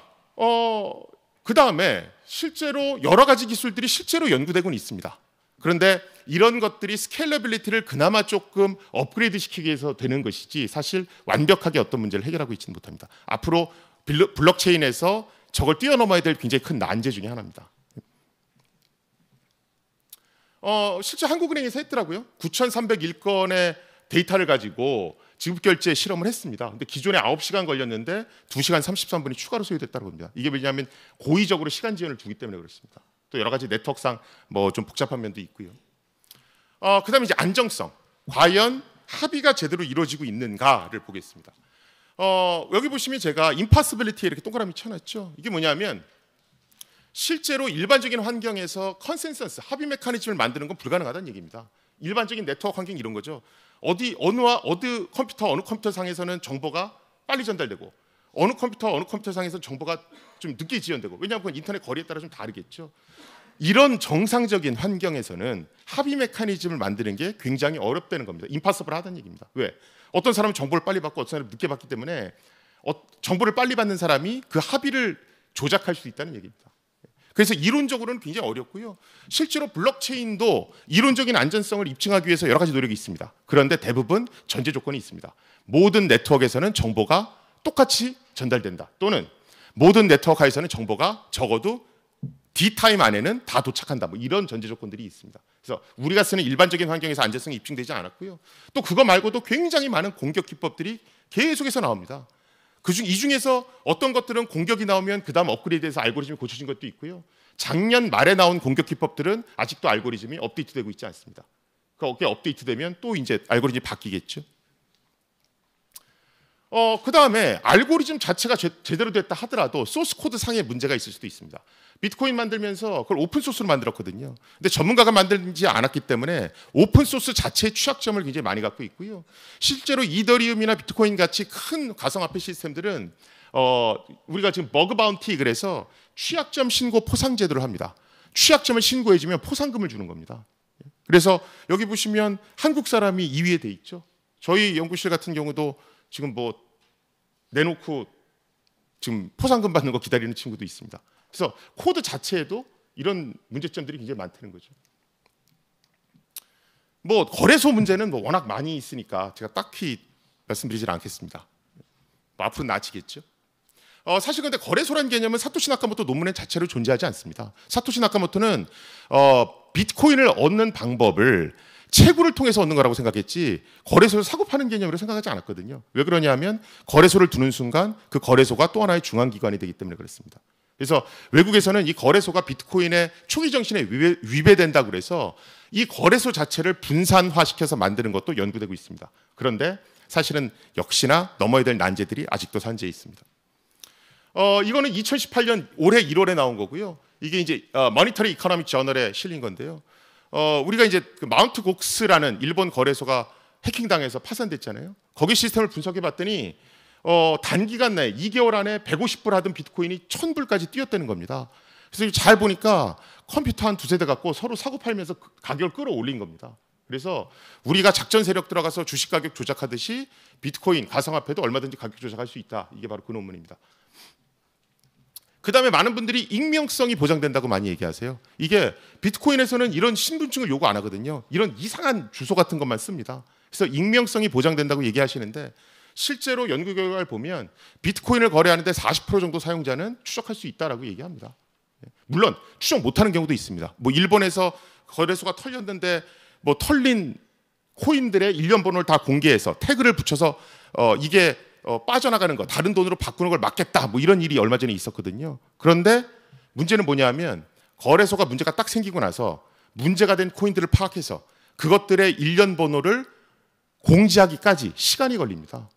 그 다음에 실제로 여러 가지 기술들이 실제로 연구되고는 있습니다. 그런데 이런 것들이 스케일러빌리티를 그나마 조금 업그레이드 시키기 위해서 되는 것이지 사실 완벽하게 어떤 문제를 해결하고 있지는 못합니다. 앞으로 블록체인에서 저걸 뛰어넘어야 될 굉장히 큰 난제 중에 하나입니다. 실제 한국은행에서 했더라고요. 9,301건의 데이터를 가지고 지급결제 실험을 했습니다. 근데 기존에 9시간 걸렸는데 2시간 33분이 추가로 소요됐다고 합니다. 이게 왜냐하면 고의적으로 시간 지연을 두기 때문에 그렇습니다. 또 여러 가지 네트워크상 뭐 좀 복잡한 면도 있고요. 그다음에 이제 안정성. 과연 합의가 제대로 이루어지고 있는가를 보겠습니다. 여기 보시면 제가 임파서빌리티에 이렇게 동그라미 쳐놨죠. 이게 뭐냐면 실제로 일반적인 환경에서 컨센서스, 합의 메커니즘을 만드는 건 불가능하다는 얘기입니다. 일반적인 네트워크 환경이 이런 거죠. 어느 컴퓨터 상에서는 정보가 빨리 전달되고 어느 컴퓨터 상에서는 정보가 좀 늦게 지연되고, 왜냐하면 그건 인터넷 거리에 따라 좀 다르겠죠. 이런 정상적인 환경에서는 합의 메커니즘을 만드는 게 굉장히 어렵다는 겁니다. 임파서블 하다는 얘기입니다. 왜? 어떤 사람은 정보를 빨리 받고 어떤 사람은 늦게 받기 때문에 정보를 빨리 받는 사람이 그 합의를 조작할 수 있다는 얘기입니다. 그래서 이론적으로는 굉장히 어렵고요. 실제로 블록체인도 이론적인 안전성을 입증하기 위해서 여러 가지 노력이 있습니다. 그런데 대부분 전제 조건이 있습니다. 모든 네트워크에서는 정보가 똑같이 전달된다. 또는 모든 네트워크에서는 정보가 적어도 D타임 안에는 다 도착한다. 뭐 이런 전제 조건들이 있습니다. 그래서 우리가 쓰는 일반적인 환경에서 안전성이 입증되지 않았고요. 또 그거 말고도 굉장히 많은 공격 기법들이 계속해서 나옵니다. 이 중에서 어떤 것들은 공격이 나오면 그 다음 업그레이드해서 알고리즘이 고쳐진 것도 있고요. 작년 말에 나온 공격 기법들은 아직도 알고리즘이 업데이트되고 있지 않습니다. 그게 업데이트되면 또 이제 알고리즘이 바뀌겠죠. 그 다음에 알고리즘 자체가 제대로 됐다 하더라도 소스 코드 상의 문제가 있을 수도 있습니다. 비트코인 만들면서 그걸 오픈 소스로 만들었거든요. 근데 전문가가 만들지 않았기 때문에 오픈 소스 자체의 취약점을 굉장히 많이 갖고 있고요. 실제로 이더리움이나 비트코인 같이 큰 가상화폐 시스템들은 우리가 지금 버그 바운티, 그래서 취약점 신고 포상 제도를 합니다. 취약점을 신고해주면 포상금을 주는 겁니다. 그래서 여기 보시면 한국 사람이 2위에 돼 있죠. 저희 연구실 같은 경우도 지금 뭐 내놓고 지금 포상금 받는 거 기다리는 친구도 있습니다. 그래서 코드 자체에도 이런 문제점들이 굉장히 많다는 거죠. 뭐 거래소 문제는 뭐 워낙 많이 있으니까 제가 딱히 말씀드리질 않겠습니다. 뭐 앞으로 나아지겠죠. 사실 근데 거래소라는 개념은 사토시 나카모토 논문에 자체로 존재하지 않습니다. 사토시 나카모토는 비트코인을 얻는 방법을 채굴을 통해서 얻는 거라고 생각했지 거래소에서 사고 파는 개념으로 생각하지 않았거든요. 왜 그러냐면 거래소를 두는 순간 그 거래소가 또 하나의 중앙기관이 되기 때문에 그렇습니다. 그래서 외국에서는 이 거래소가 비트코인의 초기 정신에 위배된다고 그래서 이 거래소 자체를 분산화시켜서 만드는 것도 연구되고 있습니다. 그런데 사실은 역시나 넘어야 될 난제들이 아직도 산재해 있습니다. 이거는 2018년 올해 1월에 나온 거고요. 이게 이제 모니터리 이코노믹 저널에 실린 건데요. 우리가 이제 그 마운트 곡스라는 일본 거래소가 해킹당해서 파산됐잖아요. 거기 시스템을 분석해 봤더니 단기간 내에 2개월 안에 150불 하던 비트코인이 1000불까지 뛰었다는 겁니다. 그래서 잘 보니까 컴퓨터 한 두세 대 갖고 서로 사고 팔면서 가격을 끌어올린 겁니다. 그래서 우리가 작전 세력 들어가서 주식 가격 조작하듯이 비트코인, 가상화폐도 얼마든지 가격 조작할 수 있다. 이게 바로 그 논문입니다. 그 다음에 많은 분들이 익명성이 보장된다고 많이 얘기하세요. 이게 비트코인에서는 이런 신분증을 요구 안 하거든요. 이런 이상한 주소 같은 것만 씁니다. 그래서 익명성이 보장된다고 얘기하시는데 실제로 연구 결과를 보면 비트코인을 거래하는데 40% 정도 사용자는 추적할 수 있다라고 얘기합니다. 물론 추적 못하는 경우도 있습니다. 뭐 일본에서 거래소가 털렸는데 뭐 털린 코인들의 일련 번호를 다 공개해서 태그를 붙여서 이게 빠져나가는 거, 다른 돈으로 바꾸는 걸 막겠다, 뭐 이런 일이 얼마 전에 있었거든요. 그런데 문제는 뭐냐면 거래소가 문제가 딱 생기고 나서 문제가 된 코인들을 파악해서 그것들의 일련 번호를 공지하기까지 시간이 걸립니다.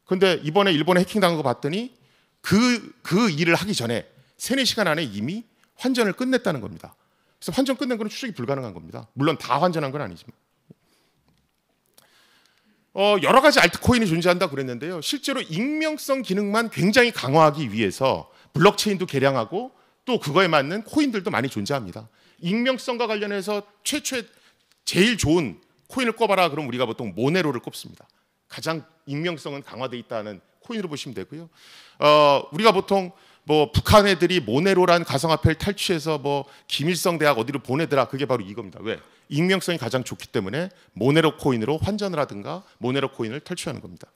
그런데 이번에 일본에 해킹당한 거 봤더니 그 일을 하기 전에 3-4시간 안에 이미 환전을 끝냈다는 겁니다. 그래서 환전 끝낸 거는 추적이 불가능한 겁니다. 물론 다 환전한 건 아니지만. 여러 가지 알트코인이 존재한다고 그랬는데요. 실제로 익명성 기능만 굉장히 강화하기 위해서 블록체인도 개량하고 또 그거에 맞는 코인들도 많이 존재합니다. 익명성과 관련해서 최초의 제일 좋은 코인을 꼽아라 그럼 우리가 보통 모네로를 꼽습니다. 가장 익명성은 강화되어 있다는 코인으로 보시면 되고요. 우리가 보통 뭐 북한 애들이 모네로란 가상화폐를 탈취해서 뭐 김일성 대학 어디로 보내더라, 그게 바로 이겁니다. 왜? 익명성이 가장 좋기 때문에 모네로 코인으로 환전을 하든가 모네로 코인을 탈취하는 겁니다.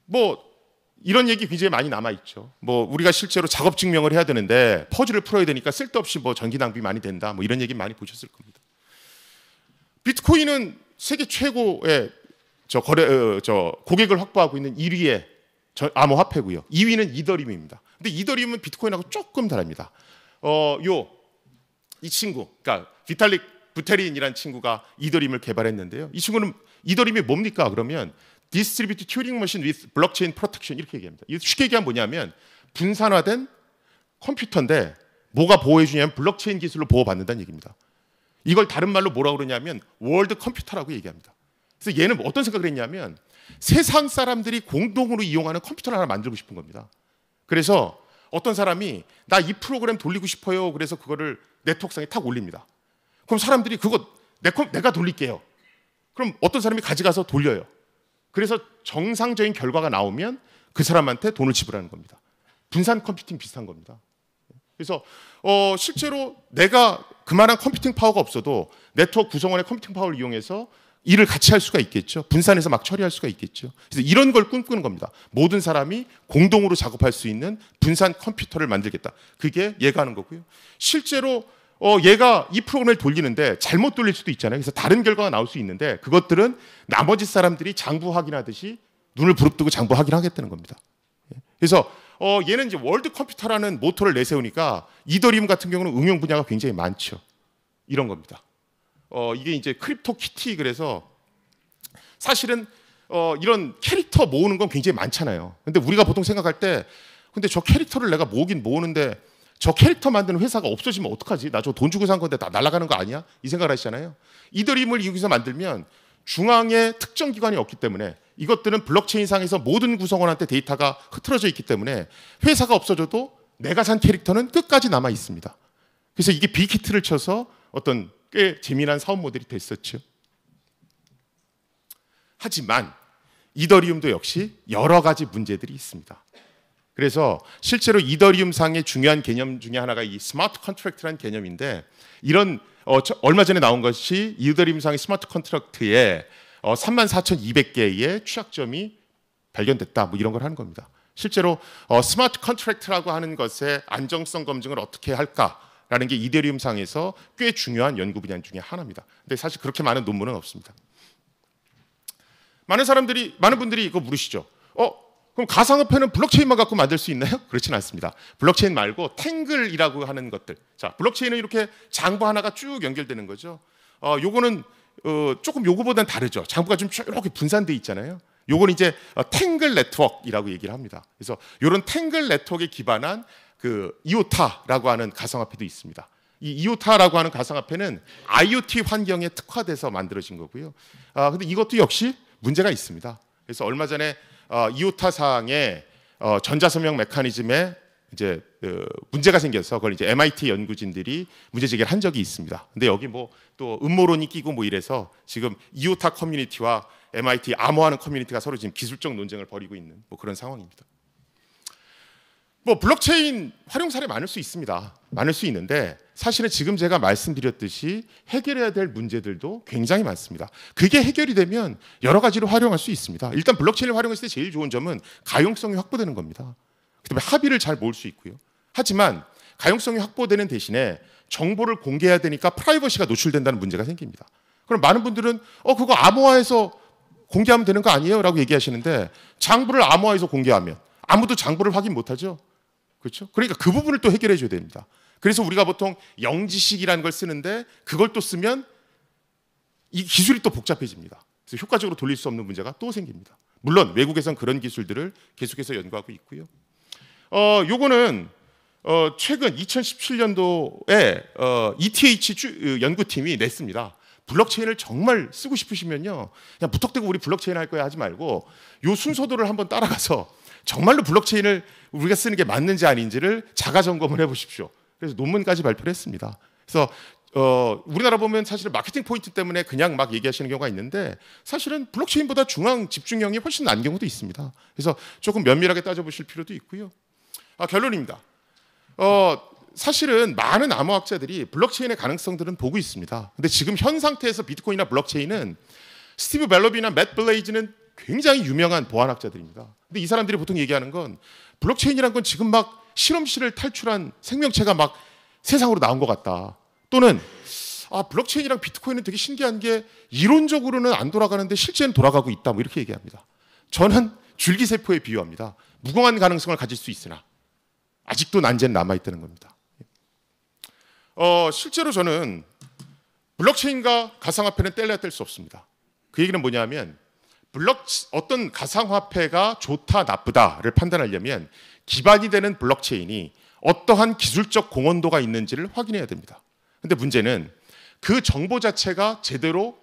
뭐 이런 얘기 굉장히 많이 남아 있죠. 뭐 우리가 실제로 작업 증명을 해야 되는데 퍼즐을 풀어야 되니까 쓸데없이 뭐 전기 낭비 많이 된다, 뭐 이런 얘기 많이 보셨을 겁니다. 비트코인은 세계 최고의 고객을 확보하고 있는 1위의 암호화폐고요. 2위는 이더리움입니다. 근데 이더리움은 비트코인하고 조금 다릅니다. 이 친구, 그러니까 비탈릭 부테린이라는 친구가 이더리움을 개발했는데요. 이 친구는 이더리움이 뭡니까? 그러면 Distributed Turing Machine with Blockchain Protection 이렇게 얘기합니다. 쉽게 얘기하면 뭐냐면 분산화된 컴퓨터인데 뭐가 보호해주냐면 블록체인 기술로 보호받는다는 얘기입니다. 이걸 다른 말로 뭐라고 그러냐면 월드 컴퓨터라고 얘기합니다. 그래서 얘는 어떤 생각을 했냐면 세상 사람들이 공동으로 이용하는 컴퓨터를 하나 만들고 싶은 겁니다. 그래서 어떤 사람이 나 이 프로그램 돌리고 싶어요. 그래서 그거를 네트워크상에 탁 올립니다. 그럼 사람들이 그거 내가 돌릴게요. 그럼 어떤 사람이 가져가서 돌려요. 그래서 정상적인 결과가 나오면 그 사람한테 돈을 지불하는 겁니다. 분산 컴퓨팅 비슷한 겁니다. 그래서 실제로 내가 그만한 컴퓨팅 파워가 없어도 네트워크 구성원의 컴퓨팅 파워를 이용해서 일을 같이 할 수가 있겠죠. 분산해서 막 처리할 수가 있겠죠. 그래서 이런 걸 꿈꾸는 겁니다. 모든 사람이 공동으로 작업할 수 있는 분산 컴퓨터를 만들겠다. 그게 얘가 하는 거고요. 실제로 얘가 이 프로그램을 돌리는데 잘못 돌릴 수도 있잖아요. 그래서 다른 결과가 나올 수 있는데 그것들은 나머지 사람들이 장부 확인하듯이 눈을 부릅뜨고 장부 확인하겠다는 겁니다. 그래서 얘는 이제 월드 컴퓨터라는 모토를 내세우니까 이더리움 같은 경우는 응용 분야가 굉장히 많죠. 이런 겁니다. 이게 이제 크립토 키티 그래서 사실은 이런 캐릭터 모으는 건 굉장히 많잖아요. 근데 우리가 보통 생각할 때 근데 저 캐릭터를 내가 모으긴 모으는데 저 캐릭터 만드는 회사가 없어지면 어떡하지? 나 저 돈 주고 산 건데 다 날아가는 거 아니야? 이 생각을 하시잖아요. 이더리움을 여기서 만들면 중앙에 특정 기관이 없기 때문에 이것들은 블록체인상에서 모든 구성원한테 데이터가 흐트러져 있기 때문에 회사가 없어져도 내가 산 캐릭터는 끝까지 남아 있습니다. 그래서 이게 빅히트를 쳐서 어떤 꽤 재미난 사업 모델이 됐었죠. 하지만 이더리움도 역시 여러 가지 문제들이 있습니다. 그래서 실제로 이더리움 상의 중요한 개념 중에 하나가 이 스마트 컨트랙트라는 개념인데 이런 얼마 전에 나온 것이 이더리움 상의 스마트 컨트랙트에 34,200개의 취약점이 발견됐다. 뭐 이런 걸 하는 겁니다. 실제로 스마트 컨트랙트라고 하는 것의 안정성 검증을 어떻게 할까라는 게 이더리움 상에서 꽤 중요한 연구 분야 중에 하나입니다. 근데 사실 그렇게 많은 논문은 없습니다. 많은 분들이 이거 물으시죠. 그럼 가상화폐는 블록체인만 갖고 만들 수 있나요? 그렇지는 않습니다. 블록체인 말고 탱글이라고 하는 것들. 자, 블록체인은 이렇게 장부 하나가 쭉 연결되는 거죠. 요거는 조금 요거보다는 다르죠. 장부가 좀 이렇게 분산돼 있잖아요. 요건 이제 탱글 네트워크이라고 얘기를 합니다. 그래서 이런 탱글 네트워크에 기반한 그 이오타라고 하는 가상화폐도 있습니다. 이 이오타라고 하는 가상화폐는 IoT 환경에 특화돼서 만들어진 거고요. 근데 이것도 역시 문제가 있습니다. 그래서 얼마 전에 이오타상의 전자서명 메커니즘에 이제 문제가 생겨서 그걸 이제 MIT 연구진들이 문제 제기를 한 적이 있습니다. 근데 여기 뭐 또 음모론이 끼고 뭐 이래서 지금 이오타 커뮤니티와 MIT 암호하는 커뮤니티가 서로 지금 기술적 논쟁을 벌이고 있는 뭐 그런 상황입니다. 뭐 블록체인 활용 사례 많을 수 있습니다. 많을 수 있는데 사실은 지금 제가 말씀드렸듯이 해결해야 될 문제들도 굉장히 많습니다. 그게 해결이 되면 여러 가지로 활용할 수 있습니다. 일단 블록체인을 활용했을 때 제일 좋은 점은 가용성이 확보되는 겁니다. 그다음에 합의를 잘 모을 수 있고요. 하지만 가용성이 확보되는 대신에 정보를 공개해야 되니까 프라이버시가 노출된다는 문제가 생깁니다. 그럼 많은 분들은 그거 암호화해서 공개하면 되는 거 아니에요? 라고 얘기하시는데 장부를 암호화해서 공개하면 아무도 장부를 확인 못하죠. 그렇죠? 그러니까 그 부분을 또 해결해 줘야 됩니다. 그래서 우리가 보통 영지식이라는 걸 쓰는데 그걸 또 쓰면 이 기술이 또 복잡해집니다. 그래서 효과적으로 돌릴 수 없는 문제가 또 생깁니다. 물론 외국에선 그런 기술들을 계속해서 연구하고 있고요. 요거는 최근 2017년도에 ETH 연구팀이 냈습니다. 블록체인을 정말 쓰고 싶으시면요, 그냥 무턱대고 우리 블록체인 할 거야 하지 말고 요 순서도를 한번 따라가서 정말로 블록체인을 우리가 쓰는 게 맞는지 아닌지를 자가 점검을 해보십시오. 그래서 논문까지 발표를 했습니다. 그래서 우리나라 보면 사실 마케팅 포인트 때문에 그냥 막 얘기하시는 경우가 있는데 사실은 블록체인보다 중앙 집중형이 훨씬 난 경우도 있습니다. 그래서 조금 면밀하게 따져보실 필요도 있고요. 결론입니다. 사실은 많은 암호학자들이 블록체인의 가능성들은 보고 있습니다. 근데 지금 현 상태에서 비트코인이나 블록체인은 스티브 벨로비나 맷 블레이즈는 굉장히 유명한 보안학자들입니다. 근데 이 사람들이 보통 얘기하는 건 블록체인이란 건 지금 막 실험실을 탈출한 생명체가 막 세상으로 나온 것 같다. 또는 블록체인이랑 비트코인은 되게 신기한 게 이론적으로는 안 돌아가는데 실제는 돌아가고 있다. 뭐 이렇게 얘기합니다. 저는 줄기세포에 비유합니다. 무궁한 가능성을 가질 수 있으나 아직도 난제는 남아있다는 겁니다. 실제로 저는 블록체인과 가상화폐는 뗄래야 뗄 수 없습니다. 그 얘기는 뭐냐면 어떤 가상화폐가 좋다 나쁘다를 판단하려면 기반이 되는 블록체인이 어떠한 기술적 공헌도가 있는지를 확인해야 됩니다. 근데 문제는 그 정보 자체가 제대로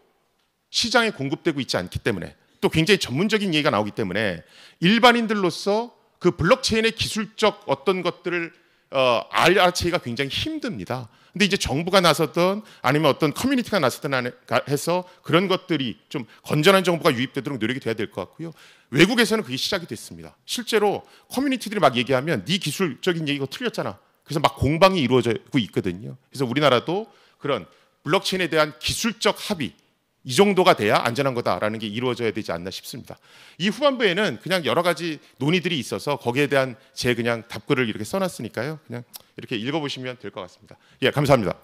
시장에 공급되고 있지 않기 때문에, 또 굉장히 전문적인 얘기가 나오기 때문에 일반인들로서 그 블록체인의 기술적 어떤 것들을 알아채기가 굉장히 힘듭니다. 근데 이제 정부가 나서든 아니면 어떤 커뮤니티가 나서든 해서 그런 것들이 좀 건전한 정보가 유입되도록 노력이 돼야 될 것 같고요. 외국에서는 그게 시작이 됐습니다. 실제로 커뮤니티들이 막 얘기하면 네 기술적인 얘기가 틀렸잖아. 그래서 막 공방이 이루어지고 있거든요. 그래서 우리나라도 그런 블록체인에 대한 기술적 합의, 이 정도가 돼야 안전한 거다라는 게 이루어져야 되지 않나 싶습니다. 이 후반부에는 그냥 여러 가지 논의들이 있어서 거기에 대한 제 그냥 답글을 이렇게 써놨으니까요. 그냥 이렇게 읽어보시면 될 것 같습니다. 예, 감사합니다.